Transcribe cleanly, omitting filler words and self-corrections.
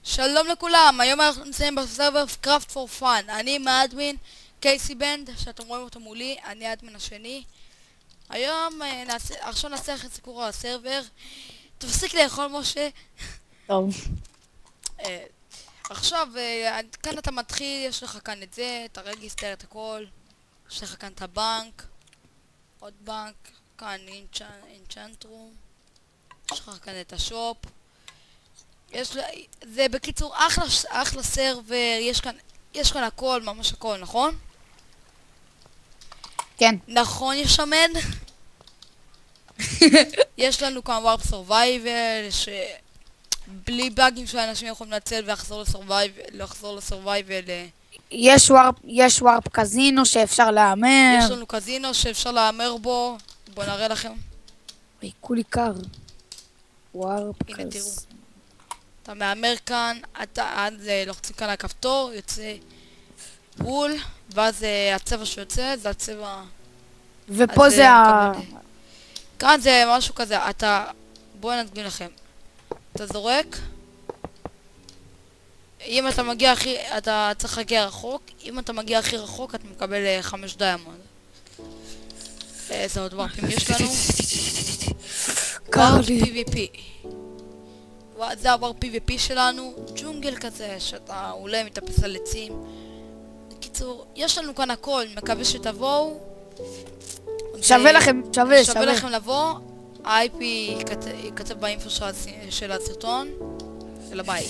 שלום לכולם, היום אנחנו נמצאים בסרבר קראפט פור פאן. אני מהאדמין קייסי בנד, שאתם רואים אותו מולי, אני האדמין השני. היום עכשיו נעשה לכם סיפור על הסרבר. תפסיק לאכול משה. טוב. עכשיו, כאן אתה מתחיל, יש לך כאן את זה, את הרגיסטר, את הכל. יש לך כאן את הבנק, עוד בנק, כאן אינצ'נטרום. יש לך כאן את השופ. זה בקיצור אחלה סרבר, יש כאן הכל, ממש הכל, נכון? כן. נכון, יש שמן? יש לנו כאן ווארפ סורווייבל, שבלי באגים שאנשים יכולים לנצל ולחזור לסורווייבל. יש ווארפ קזינו שאפשר להמר. יש לנו קזינו שאפשר להמר בו. בואו נראה לכם. כולי קר. ווארפ הנה תראו. קזינו. אתה מהמר כאן, אתה לוחצים כאן על הכפתור, יוצא בול, ואז הצבע שיוצא זה הצבע... ופה זה כאן זה משהו כזה, בואו נדגים לכם. אתה זורק. אם אתה מגיע אתה צריך להגיע רחוק. אם אתה מגיע הכי רחוק, אתה מקבל 5 דיימונד. איזה עוד ווארפים יש לנו? ווארפ PVP. זה הווארפ PVP שלנו. ג'ונגל כזה, שאתה עולה מתאפס על עצים. בקיצור, יש לנו כאן הכל, מקווה שתבואו. שווה לכם, שווה לכם לבוא. ה-IP ייכתב באינפו של הסרטון, של הבית.